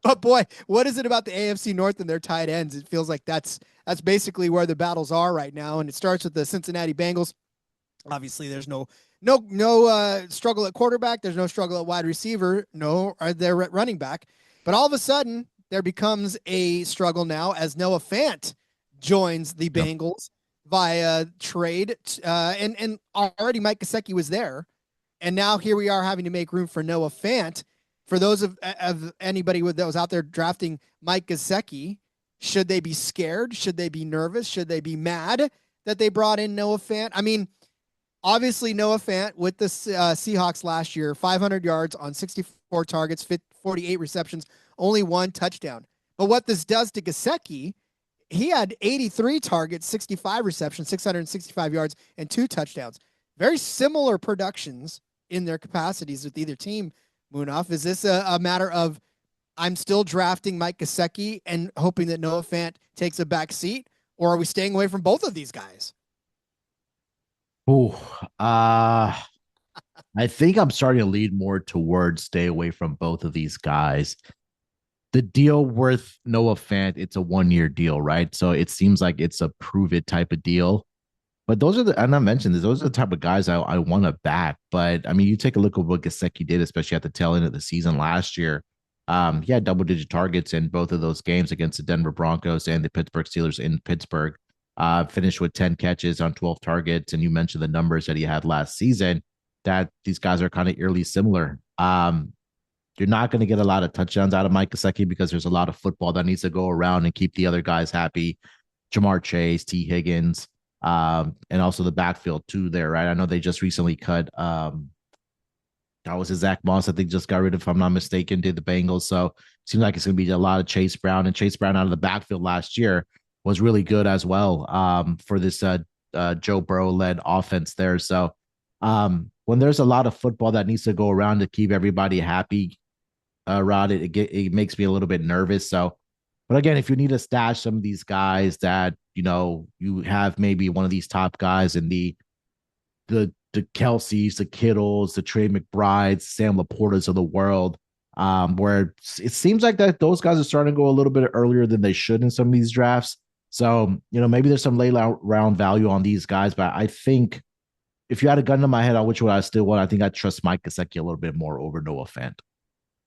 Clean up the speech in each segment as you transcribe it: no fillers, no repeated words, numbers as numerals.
But boy, what is it about the AFC North and their tight ends? It feels like that's basically where the battles are right now. And it starts with the Cincinnati Bengals. Obviously, there's no struggle at quarterback. There's no struggle at wide receiver. No, they're at running back. But all of a sudden, there becomes a struggle now as Noah Fant joins the Yep. Bengals via trade. And already Mike Gesicki was there, and now here we are having to make room for Noah Fant. For those of anybody that was out there drafting Mike Gesicki, should they be scared? Should they be nervous? Should they be mad that they brought in Noah Fant? I mean, obviously Noah Fant with the Seahawks last year, 500 yards on 64 targets, 48 receptions, only one touchdown. But what this does to Gesicki, he had 83 targets, 65 receptions, 665 yards, and two touchdowns. Very similar productions in their capacities with either team. Munaf, is this a matter of I'm still drafting Mike Gesicki and hoping that Noah Fant takes a back seat, or are we staying away from both of these guys? Ooh, uh, I think I'm starting to lead more towards stay away from both of these guys. The deal with Noah Fant, it's a 1 year deal, right? So it seems like it's a prove it type of deal. But those are the, and I mentioned this, those are the type of guys I want to back. But I mean, you take a look at what Gesicki did, especially at the tail end of the season last year. He had double digit targets in both of those games against the Denver Broncos and the Pittsburgh Steelers in Pittsburgh. Finished with 10 catches on 12 targets. And you mentioned the numbers that he had last season, that these guys are kind of eerily similar. You're not going to get a lot of touchdowns out of Mike Gesicki because there's a lot of football that needs to go around and keep the other guys happy. Jamar Chase, T. Higgins, and also the backfield too there, right? I know they just recently cut that was his Zach Moss, I think just got rid of, if I'm not mistaken, did the Bengals. So it seems like it's gonna be a lot of Chase Brown, and Chase Brown out of the backfield last year was really good as well for this Joe Burrow led offense there. So when there's a lot of football that needs to go around to keep everybody happy, Rod, it makes me a little bit nervous. So, but again, if you need to stash some of these guys that you have maybe one of these top guys in the Kelseys, the Kittles, the Trey McBrides, Sam Laportas of the world, where it seems like that those guys are starting to go a little bit earlier than they should in some of these drafts. So, maybe there's some late round value on these guys, but I think if you had a gun to my head on which one I still want, I think I trust Mike Gesicki a little bit more over Noah Fant.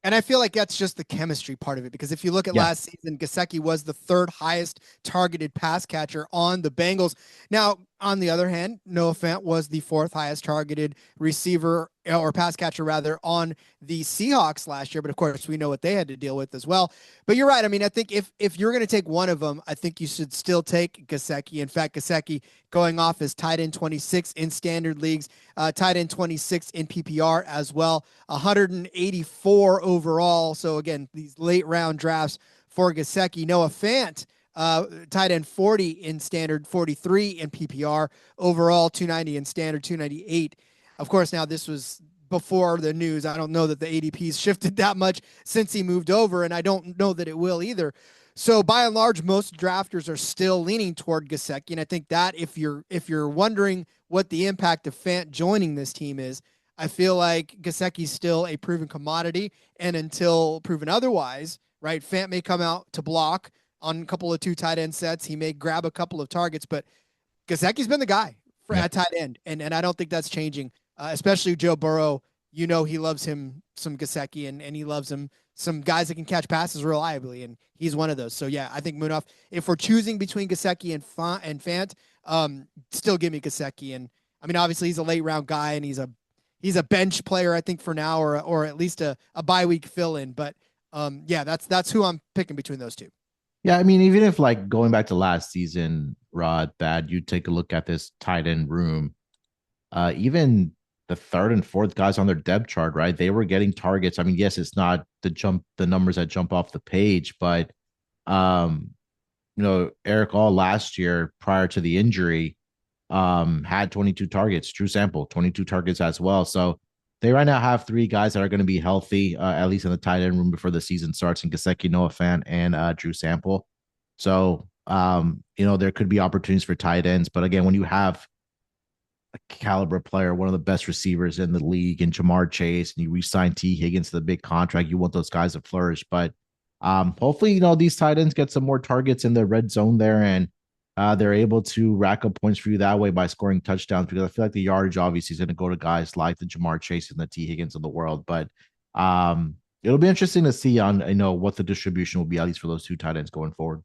And I feel like that's just the chemistry part of it, because if you look at Yeah. last season, Gesicki was the third highest targeted pass catcher on the Bengals. Now, on the other hand, Noah Fant was the fourth highest targeted receiver or pass catcher rather on the Seahawks last year. But of course, we know what they had to deal with as well. But you're right. I mean, I think if you're going to take one of them, I think you should still take Gesicki. In fact, Gesicki going off as tight end 26 in standard leagues, tight end 26 in PPR as well, 184 overall. So again, these late round drafts for Gesicki. Noah Fant, tight end 40 in standard, 43 in PPR, overall 290 in standard, 298. Of course, now this was before the news. I don't know that the ADP's shifted that much since he moved over, and I don't know that it will either. So by and large, most drafters are still leaning toward Gesicki, and I think that if you're wondering what the impact of Fant joining this team is, I feel like Gesicki's still a proven commodity, and until proven otherwise, right? Fant may come out to block on a couple of two tight end sets. He may grab a couple of targets, but Gesicki's been the guy for Yeah. at tight end, and I don't think that's changing. Especially Joe Burrow, he loves him some Gesicki, and he loves him some guys that can catch passes reliably, and he's one of those. So yeah, I think Munaf, if we're choosing between Gesicki and Fant, still give me Gesicki. And I mean, obviously he's a late round guy, and he's a bench player, I think, for now, or at least a bye week fill in. But yeah, that's who I'm picking between those two. Yeah, I mean, even if like going back to last season, Rod, that you take a look at this tight end room, even the third and fourth guys on their depth chart, right? They were getting targets. I mean, yes, it's not the numbers that jump off the page, but um, Eric All last year prior to the injury had 22 targets, true sample, 22 targets as well. So they right now have three guys that are going to be healthy, at least in the tight end room before the season starts, in Gesicki, Noah Fant, and Drew Sample. So there could be opportunities for tight ends, but again, when you have a caliber player, one of the best receivers in the league, and Jamar Chase, and you re-sign T. Higgins to the big contract, you want those guys to flourish. But Hopefully, these tight ends get some more targets in the red zone there, and they're able to rack up points for you that way by scoring touchdowns, because I feel like the yardage obviously is going to go to guys like the Jamar Chase and the T. Higgins of the world. But it'll be interesting to see on what the distribution will be, at least for those two tight ends going forward.